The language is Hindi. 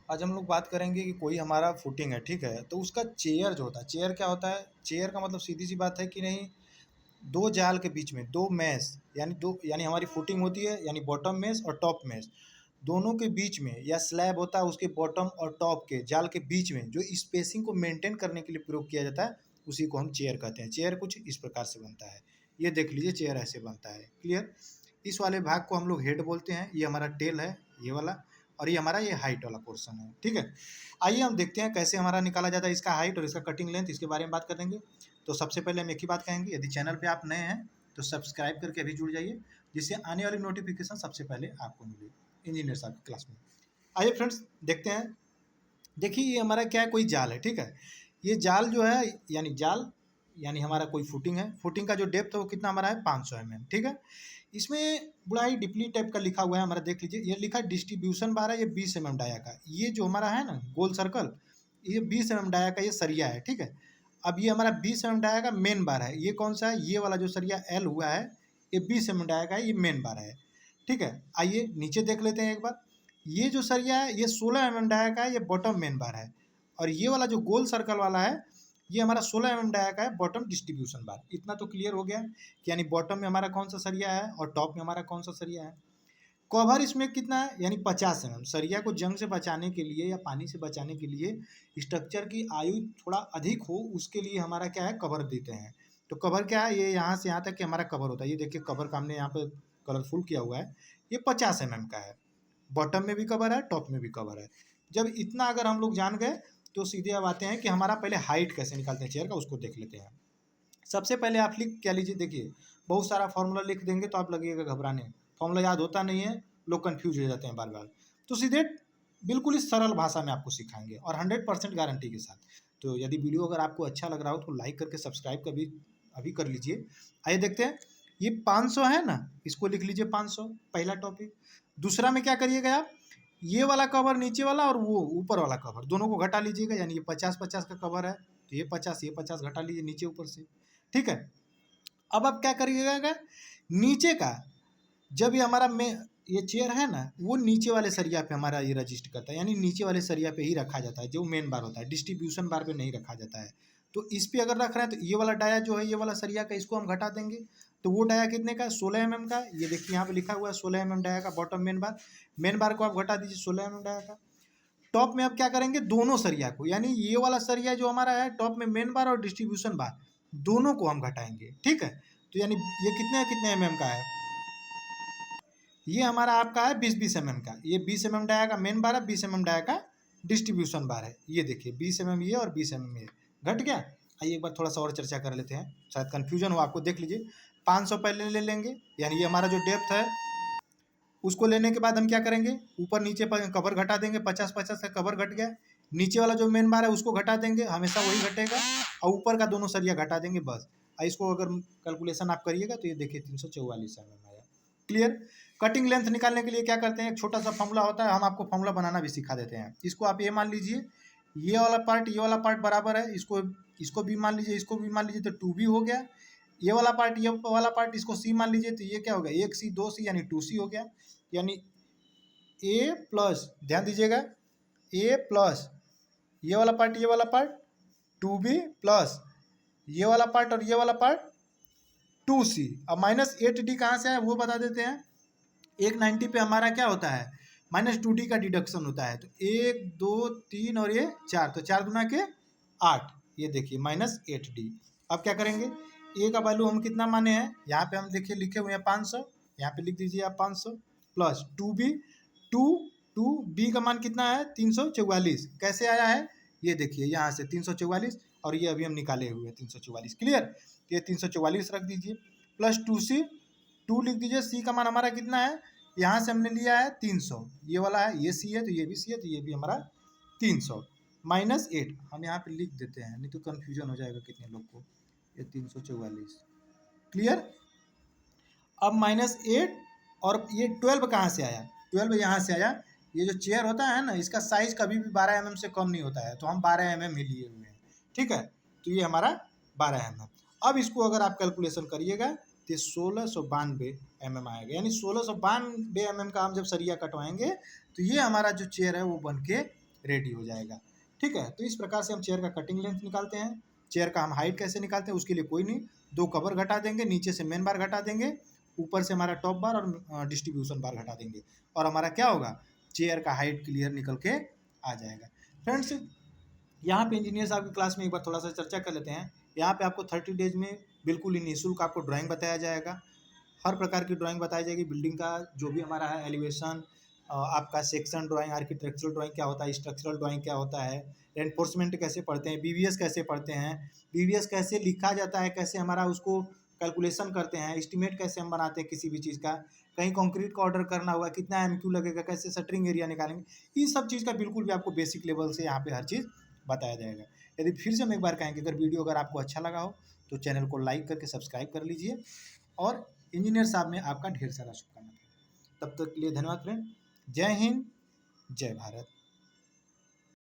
आज हम लोग बात करेंगे कि कोई हमारा फुटिंग है, ठीक है, तो उसका चेयर जो होता है, चेयर क्या होता है, चेयर का मतलब सीधी सी बात है कि नहीं, दो जाल के बीच में दो मैश, यानी हमारी फुटिंग होती है, यानी बॉटम मैश और टॉप मैश, दोनों के बीच में, या स्लैब होता है उसके बॉटम और टॉप के जाल के बीच में जो स्पेसिंग को मेंटेन करने के लिए प्रयोग किया जाता है, उसी को हम चेयर कहते हैं। चेयर कुछ इस प्रकार से बनता है, ये देख लीजिए, चेयर ऐसे बनता है। क्लियर। इस वाले भाग को हम लोग हेड बोलते हैं, ये हमारा टेल है, ये वाला, और ये हमारा ये हाइट वाला पोर्शन है, ठीक है। आइए हम देखते हैं कैसे हमारा निकाला जाता है इसका हाइट और इसका कटिंग लेंथ, इसके बारे में बात कर देंगे। तो सबसे पहले हम एक ही बात कहेंगे, यदि चैनल पे आप नए हैं तो सब्सक्राइब करके अभी जुड़ जाइए, जिससे आने वाली नोटिफिकेशन सबसे पहले आपको मिले इंजीनियर साहब की क्लास में। आइए फ्रेंड्स देखते हैं। देखिए ये हमारा क्या है, कोई जाल है, ठीक है। ये जाल जो है, यानी जाल, यानी हमारा कोई फुटिंग है। फुटिंग का जो डेप्थ है वो कितना हमारा है, 500 mm, ठीक है। इसमें बड़ा ही डिपली टाइप का लिखा हुआ है हमारा, देख लीजिए, ये लिखा है डिस्ट्रीब्यूशन बार है, ये 20 mm डाया का, ये जो हमारा है ना गोल सर्कल, ये 20 mm डाया का ये सरिया है, ठीक है। अब ये हमारा 20 mm डाया का मेन बार है, ये कौन सा है, ये वाला जो सरिया एल हुआ है, ये 20 mm डाया का है, ये मेन बार है, ठीक है। आइए नीचे देख लेते हैं एक बार। ये जो सरिया है ये 16 mm डाया का है, ये बॉटम मेन बार है, और ये वाला जो गोल सर्कल वाला है ये हमारा 16 mm डाया का है, बॉटम डिस्ट्रीब्यूशन बार। इतना तो क्लियर हो गया कि यानी बॉटम में हमारा कौन सा सरिया है और टॉप में हमारा कौन सा सरिया है। कवर इसमें कितना है, यानी 50 mm। सरिया को जंग से बचाने के लिए या पानी से बचाने के लिए, स्ट्रक्चर की आयु थोड़ा अधिक हो उसके लिए हमारा क्या है, कवर देते हैं। तो कवर क्या है, ये यहाँ से यहाँ तक कि हमारा कवर होता है। ये देखिए कवर का हमने यहाँ पे कलरफुल किया हुआ है, ये 50 mm का है, बॉटम में भी कवर है, टॉप में भी कवर है। जब इतना अगर हम लोग जान गए तो सीधे अब आते हैं कि हमारा पहले हाइट कैसे निकालते हैं चेयर का, उसको देख लेते हैं। सबसे पहले आप लिख क्या लीजिए, देखिए बहुत सारा फॉर्मूला लिख देंगे तो आप लगेगा घबराने, फॉर्मूला याद होता नहीं है, लोग कन्फ्यूज हो जाते हैं बार बार। तो सीधे बिल्कुल इस सरल भाषा में आपको सिखाएंगे और 100% गारंटी के साथ। तो यदि वीडियो अगर आपको अच्छा लग रहा हो तो लाइक करके सब्सक्राइब कर भी अभी कर लीजिए। आइए देखते हैं। ये 500 है ना, इसको लिख लीजिए 500, पहला टॉपिक। दूसरा में क्या करिएगा आप, ये वाला कवर नीचे वाला और वो ऊपर वाला कवर दोनों को घटा लीजिएगा, यानी ये 50-50 का कवर है तो ये 50 घटा लीजिए नीचे ऊपर से, ठीक है। अब आप क्या करिएगा, नीचे का, जब ये हमारा में ये चेयर है ना, वो नीचे वाले सरिया पे हमारा ये रजिस्ट करता है, यानी नीचे वाले सरिया पे ही रखा जाता है, जो मेन बार होता है, डिस्ट्रीब्यूशन बार पे नहीं रखा जाता है। तो इस पे अगर रख रहे हैं तो ये वाला डाया जो है, ये वाला सरिया का, इसको हम घटा देंगे। तो वो डाया कितने का, 16 mm का। ये देखिए यहाँ पे लिखा हुआ है 16 mm डाया का, बॉटम मेन बार को आप घटा दीजिए 16 mm डाया का। टॉप में अब क्या करेंगे, दोनों सरिया को, यानी ये वाला सरिया जो हमारा है टॉप में मेन बार और डिस्ट्रीब्यूशन बार दोनों को हम घटाएंगे, ठीक है। तो यानी ये कितने कितने एमएम का है, ये हमारा आपका है 20-20 mm का। ये 20 mm डाया का मेन बार है, 20 mm डाया का डिस्ट्रीब्यूशन बार है। ये देखिए 20 mm ये और 20 mm ये घट गया। आइए एक बार थोड़ा सा और चर्चा कर लेते हैं, शायद कन्फ्यूजन हो आपको। देख लीजिए 500 पहले ले लेंगे, यानी ये हमारा जो डेप्थ है उसको लेने के बाद हम क्या करेंगे, ऊपर नीचे पर कवर घटा देंगे, 50-50 का कवर घट गया। नीचे वाला जो मेन बार है उसको घटा देंगे, हमेशा वही घटेगा, और ऊपर का दोनों सरिया घटा देंगे बस। इसको अगर कैलकुलेशन आप करिएगा तो ये देखिए 344 mm आया। क्लियर। कटिंग लेंथ निकालने के लिए क्या करते हैं, एक छोटा सा फॉर्मूला होता है, हम आपको फॉर्मूला बनाना भी सिखा देते हैं। इसको आप ये मान लीजिए, ये वाला पार्ट बराबर है, इसको भी मान लीजिए, इसको भी मान लीजिए, तो 2b हो गया। ये वाला पार्ट इसको c मान लीजिए, तो ये क्या हो गया, 1c 2c यानी 2c हो गया। यानी ए प्लस, ध्यान दीजिएगा, ए प्लस ये वाला पार्ट 2b प्लस ये वाला पार्ट और ये वाला पार्ट 2c। अब -8d कहाँ से आया वो बता देते हैं। 190 पे हमारा क्या होता है, -2d का डिडक्शन होता है। तो 1 2 3 और ये 4, तो 4 दूना के 8, ये देखिए -8d। अब क्या करेंगे, ए का वैल्यू हम कितना माने हैं, यहाँ पे हम देखिए लिखे हुए हैं 500, यहाँ पे लिख दीजिए आप 500 प्लस 2b, 2 बी का मान कितना है 344। कैसे आया है, ये देखिए यहाँ से 344, और ये अभी हम निकाले हुए हैं 344। क्लियर। ये 344 रख दीजिए, प्लस 2c, 2 लिख दीजिए। सी का मान हमारा कितना है, यहाँ से हमने लिया है 300, ये वाला है, ये सी है तो ये भी सी है, तो ये भी हमारा 300 -8 हम यहाँ पे लिख देते हैं, नहीं तो कन्फ्यूजन हो जाएगा कितने लोग को। ये 344। क्लियर। अब -8 और ये 12 कहाँ से आया, 12 यहाँ से आया। ये जो चेयर होता है ना, इसका साइज कभी भी 12 mm से कम नहीं होता है, तो हम 12 mm ही लिए हुए हैं, ठीक है। तो ये हमारा 12 mm। अब इसको अगर आप कैलकुलेशन करिएगा तो 1692 mm आएगा, यानी 1692 mm का हम जब सरिया कटवाएंगे तो ये हमारा जो चेयर है वो बन के रेडी हो जाएगा। ठीक है, तो इस प्रकार से हम चेयर का कटिंग लेंथ निकालते हैं। चेयर का हम हाइट कैसे निकालते हैं, उसके लिए कोई नहीं, 2 कवर घटा देंगे, नीचे से मेन बार घटा देंगे, ऊपर से हमारा टॉप बार और डिस्ट्रीब्यूशन बार घटा देंगे, और हमारा क्या होगा, चेयर का हाइट क्लियर निकल के आ जाएगा। फ्रेंड्स, यहाँ पे इंजीनियर साहब की क्लास में एक बार थोड़ा सा चर्चा कर लेते हैं। यहाँ पे आपको 30 डेज में बिल्कुल ही निःशुल्क आपको ड्राइंग बताया जाएगा, हर प्रकार की ड्राइंग बताई जाएगी। बिल्डिंग का जो भी हमारा है, एलिवेशन, आपका सेक्शन ड्राइंग, आर्किटेक्चरल ड्राइंग क्या होता है, स्ट्रक्चरल ड्राइंग क्या होता है, एनफोर्समेंट कैसे पढ़ते हैं, बीवीएस कैसे पढ़ते हैं, बीवीएस कैसे लिखा जाता है, कैसे हमारा उसको कैलकुलेशन करते हैं, एस्टिमेट कैसे हम बनाते हैं किसी भी चीज़ का, कहीं कंक्रीट का ऑर्डर करना हुआ कितना एमक्यू लगेगा, कैसे शटरिंग एरिया निकालेंगे, ये सब चीज़ का बिल्कुल भी आपको बेसिक लेवल से यहाँ पे हर चीज़ बताया जाएगा। यदि फिर से हम एक बार कहेंगे, अगर वीडियो अगर आपको अच्छा लगा हो तो चैनल को लाइक करके सब्सक्राइब कर लीजिए, और इंजीनियर साहब में आपका ढेर सारा शुभकामनाएं। तब तक के लिए धन्यवाद फ्रेंड। जय हिंद, जय भारत।